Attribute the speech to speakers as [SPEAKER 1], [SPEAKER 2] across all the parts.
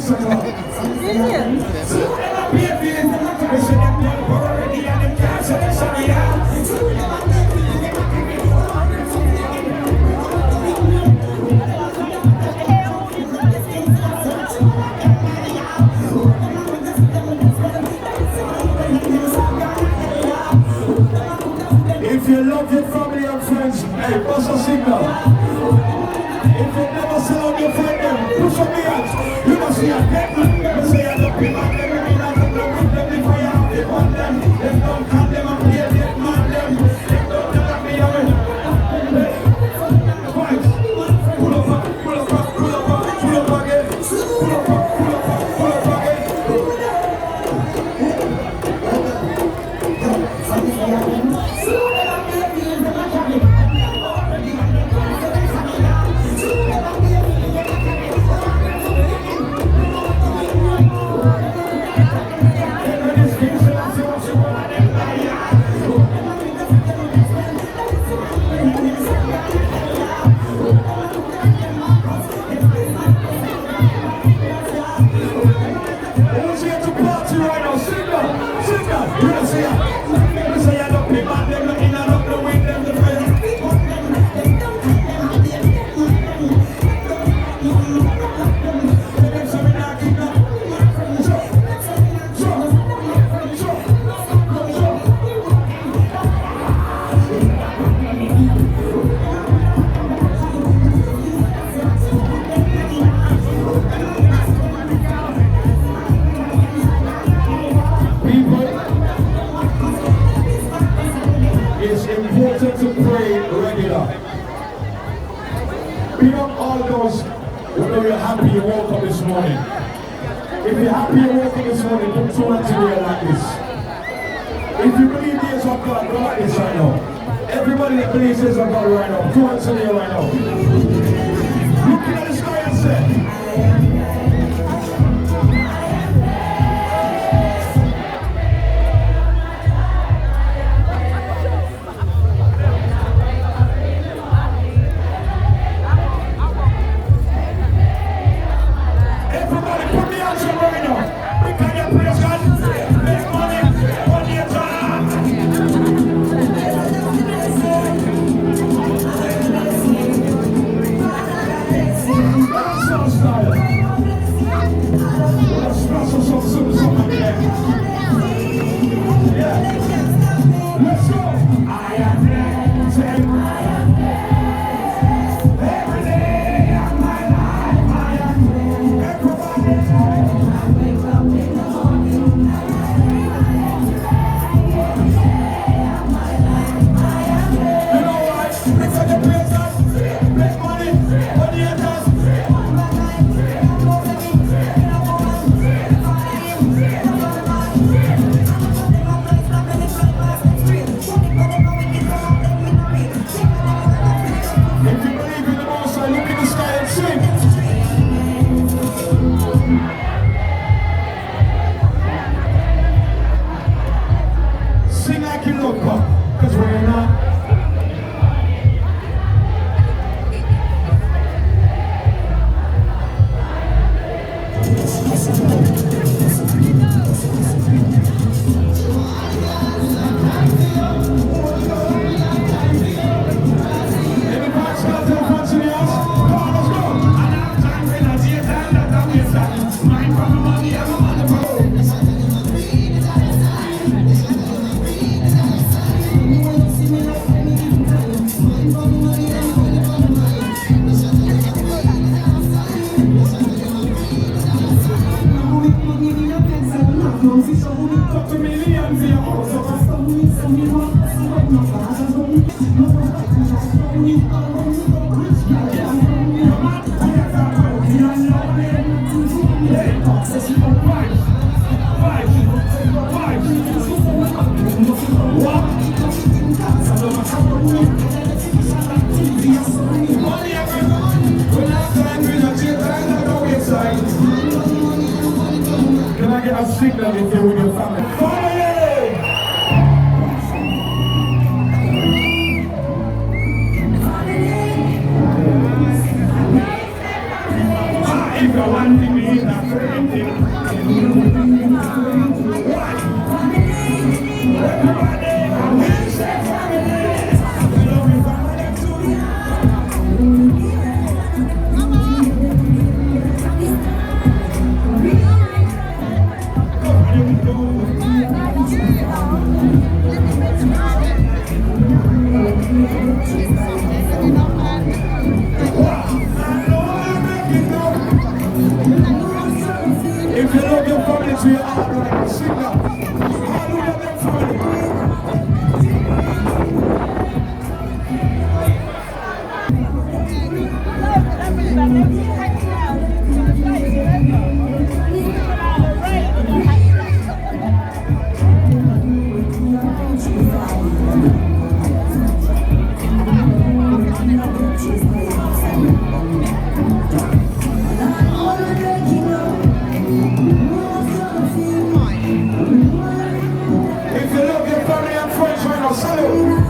[SPEAKER 1] 6 o'clock. If you love your family and friends, hey, pass a signal. If you never sell out your friend them, push up the hands. You must see a dead man. Never say I don't pay on them. You know, I don't with them if I have it on them. Them don't come them and play dead man them. Them don't tell me I'm in. Twice. Pull up, pull up, pull up, pull up again. Pull up, pull up, pull up again. Happy you woke up this morning. If you're happy you woke up this morning, put 2 hands in the air like this. If you believe there's of God, go like this right now. Everybody that believes there's of God right now, 2 hands in the air right now. Looking at the sky and say, signal if you're with your family. If you want to be in a you love your family to your heart right now, sing that. How do you love your family? If you love your family and friends right now, salute.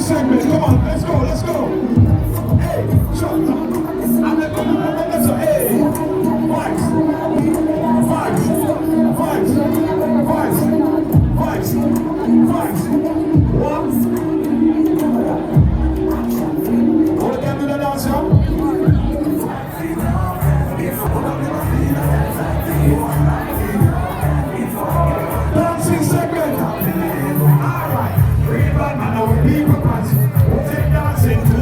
[SPEAKER 1] Segment, come on, let's go, let's go. Hey, shut up. I'm let's go, hey. Vibes, vibes, vibes, vibes, vibes, vibes. What? What can do the dance, huh? Dancing segment. Alright, bring back my people. Take dancing.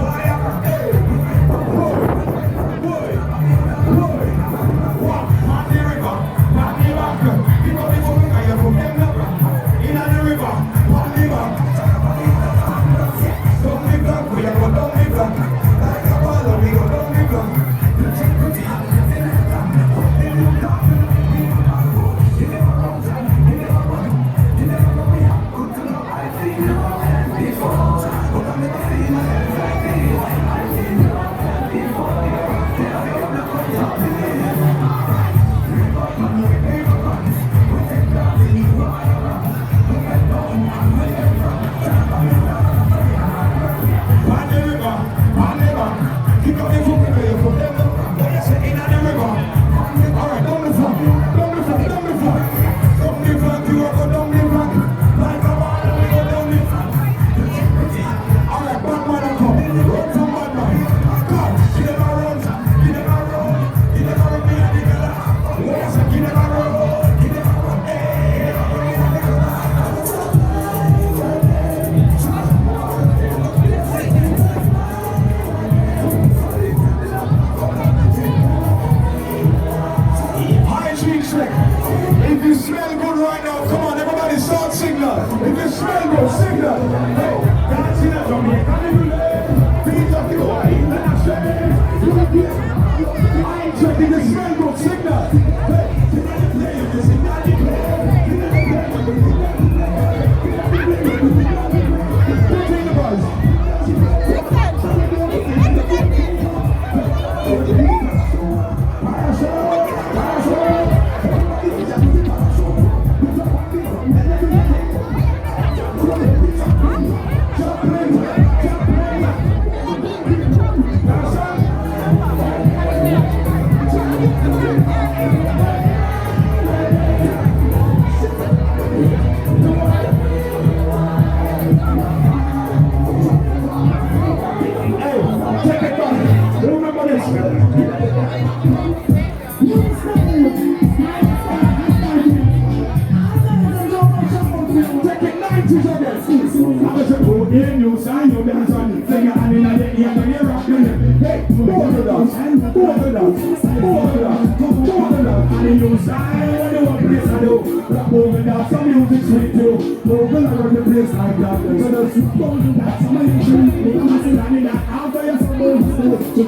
[SPEAKER 1] was a good in you, sign your dance on the finger and in the ear, and you're rocking it. Hey, both of them, both of them, both of them, both of them. And you sign when you want place to do. Rap over that, some music sweet too. Move around the place like that. So that's both of that, some of you drink. I'm not saying that after you're supposed to.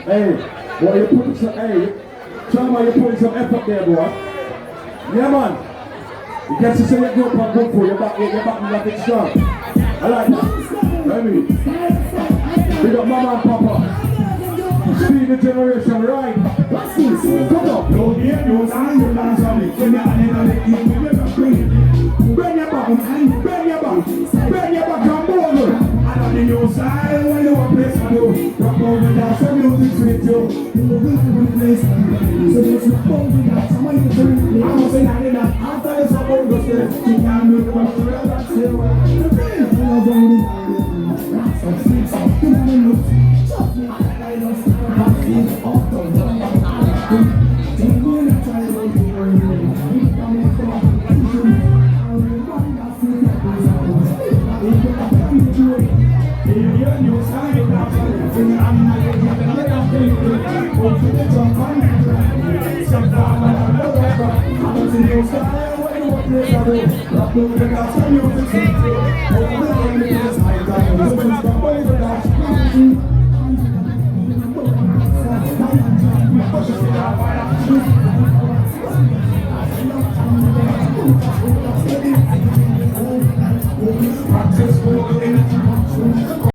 [SPEAKER 1] Hey, boy, you put some, hey, Chama, you putting some effort there, boy. Yeah, man. You get to say your group and go for your back nothing strong. I like that. Let me. We got mama and papa. See the generation, right? What's this? Come on. No, here you and you dance on me. When you're in the game, you're not bring. Bring your back, bring your back. Bring your back and over. And on the new side, when you want place to do. Rock over that, some music sweet too. You will have a place to do. So there's a phone with that, some of you drink. I'm saying that after it's a phone, go straight. You can't make a much real, that's it. I love only that's a sweet song. You never look. Trust me, I love I feel awesome. Don't go and try to do it. I'm coming from I remember that sweet you new side it up. I'm not going to let them think. Go to the jump and some time and another. I'm a new style when you want to do. Rock over the gas and music.